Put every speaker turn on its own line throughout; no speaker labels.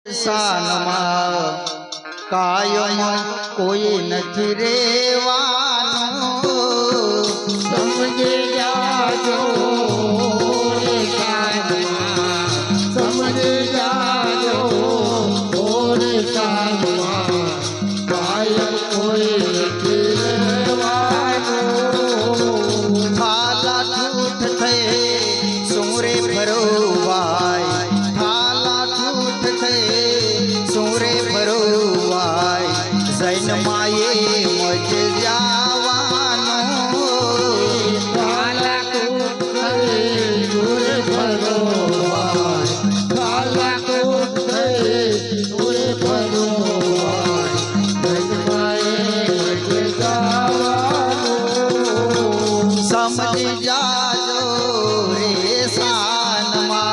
સાનમાં કાયમ કોઈ નથી રેવાનું,
સમજી જાજો રે સાનમાં, સમજી જાજો રે સાનમાં, કાયમ કોઈ નથી રહેવાનું.
થાલા ઠૂઠ થયે સુરે ભરોવાય, થાલા ઠૂઠ થયે સુરે ભરોવાય, જૈન માયે મજ જાવાનું.
કાલા કૂટ થયે સુરે ભરોવાય, કાલા કૂટ થયે સુરે ભરોવાય, જન્માએ જગાવાનું.
સમજી જાજો રે સાનમાં.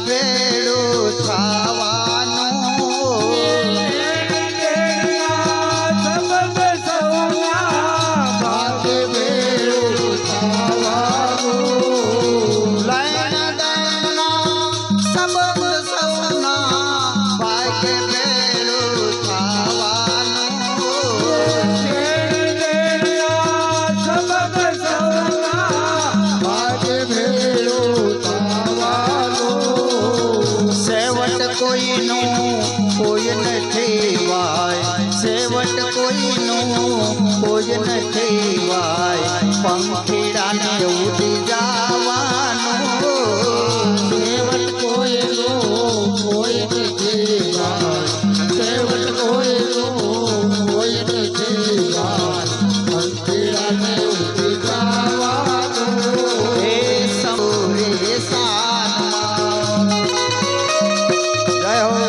ભેડું થવાનું,
ભાગ્ય ભેળું થવાનું.
લૈન દૈનના સંબંધ સૌના ભાગ્ય ભેડું થવાનું.
ભાગ્ય ભેળું થવાનું.
સેવટ કોઈનું કોઈ નથી વાય, સેવટ કોઈનું કોઈ નથી વાય, પંખીડાને ઉડી જવાનું.
સેવટ કોઈનો કોઈ નથી વાય, સેવટ કોઈનો કોઈ નથી વાય, પંખીડાને ઉડી જવાનું.
હે સૌરે સાનમાં જય હો.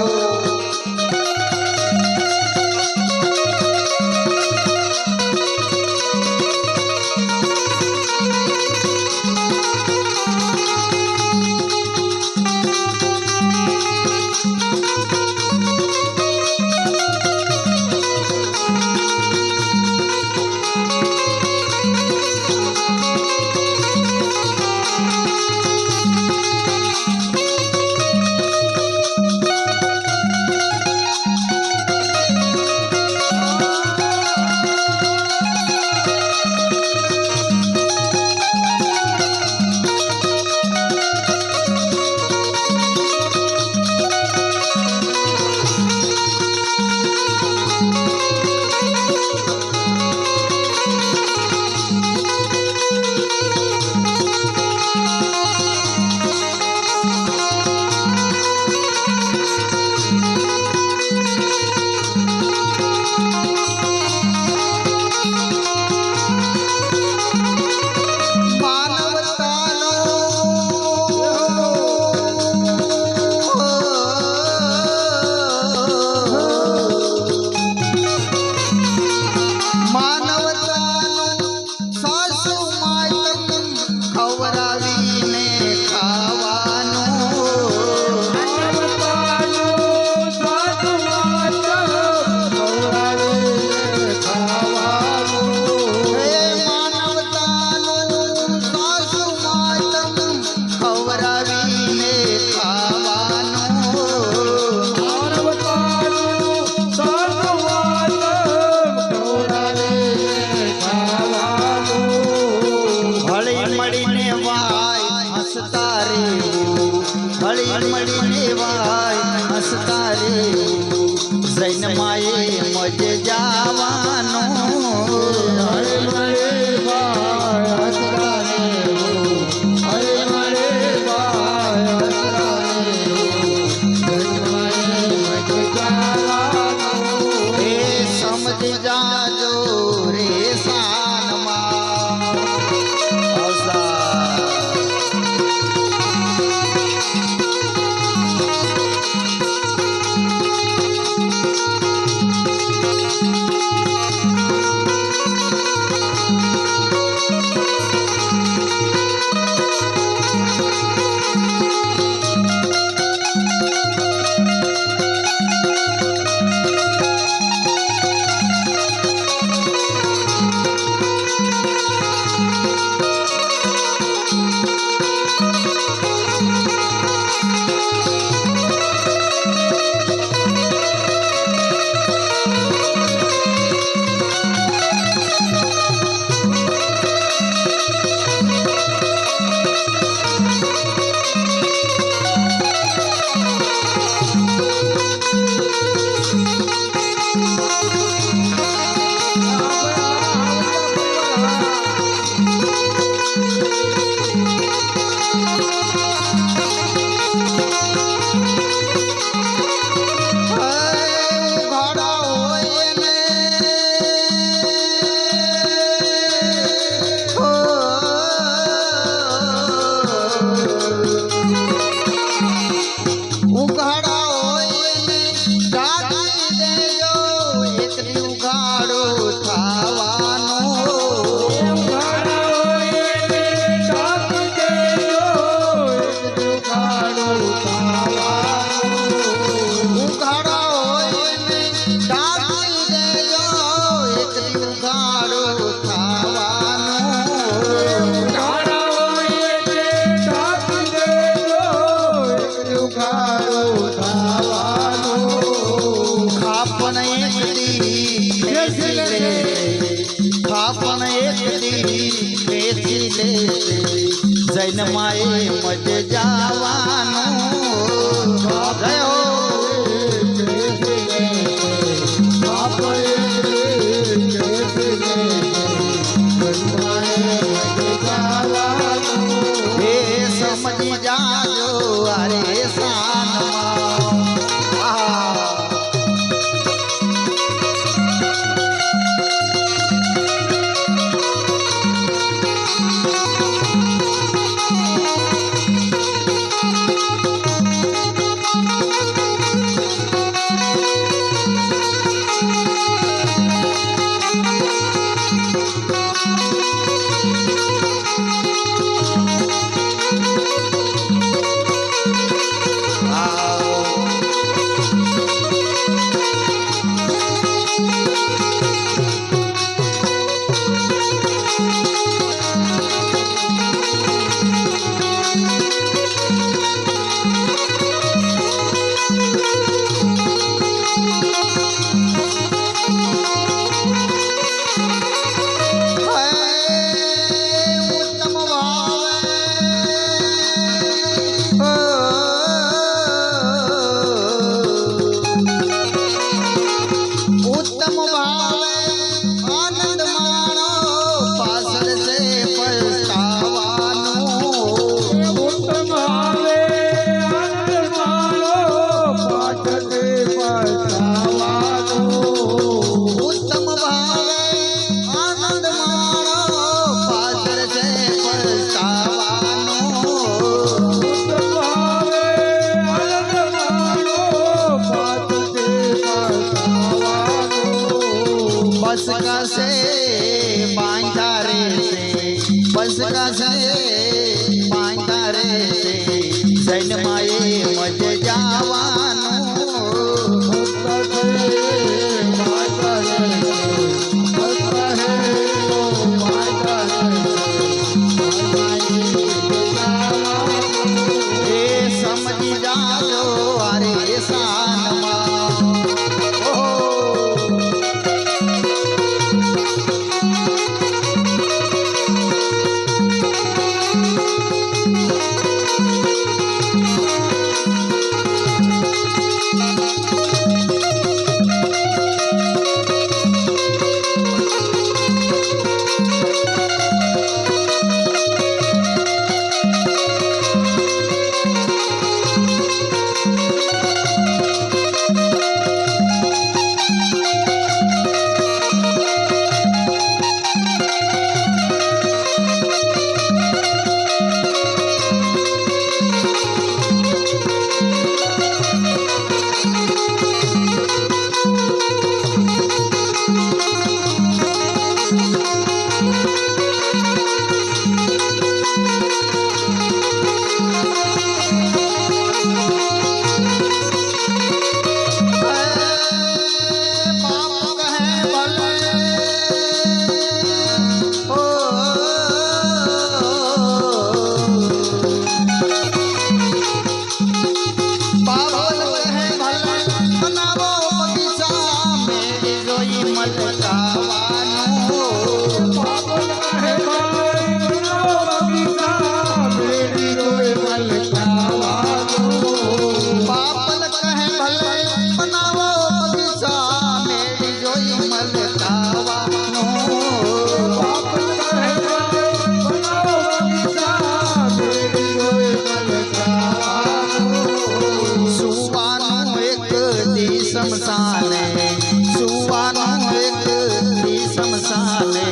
દી બેસી લેશે જૈનમાએ મજ જવાનું જય હો એ સમજી જાજો અરે સાનમાં આહા बस का से बांधा रे से बस का से बांधा रे से जन्माए मज जावानो ए समझी जाओ अरे सानमा शमशाने सुवानो एक दी शमशाने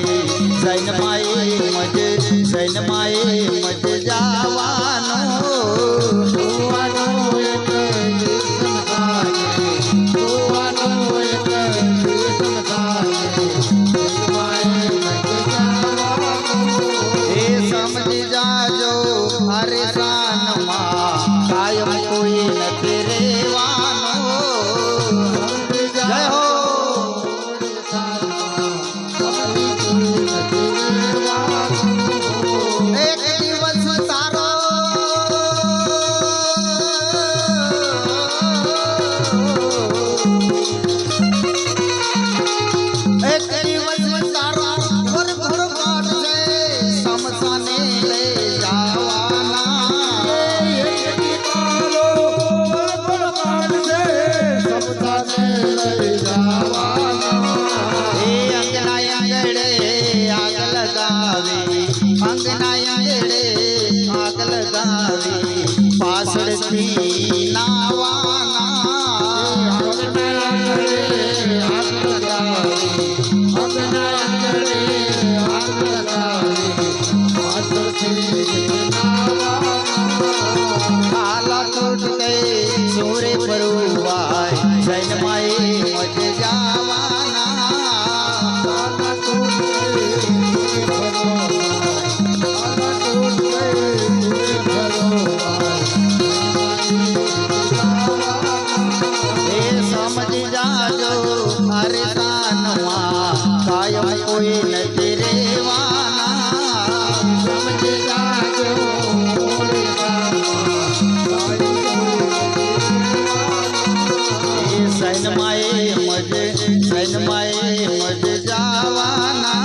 जैन माए मज जावानो सुवानो एक दी शमशाने सुवानो एक दी शमशाने जैन माए मज जावानो ए समझ जाजो हरे सानमा कायम कोई न तेरे एक दिवस तारो આવી અંગના અંગેડે આગ લગાવી પાછળથી નાવાના કાલા તૂટ ગઈ સોરે પરુવાય જૈનમાએ મજ જવાના એ સમજી જાજો અરે તાનમાં કાયમ કોઈ નથી રેવાના
સમજી જાજો
એ સૈનમાએ મજ જવાના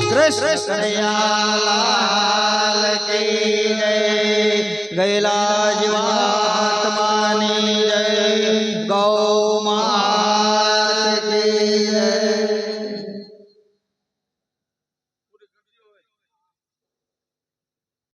કૃષ્ણ દયાલા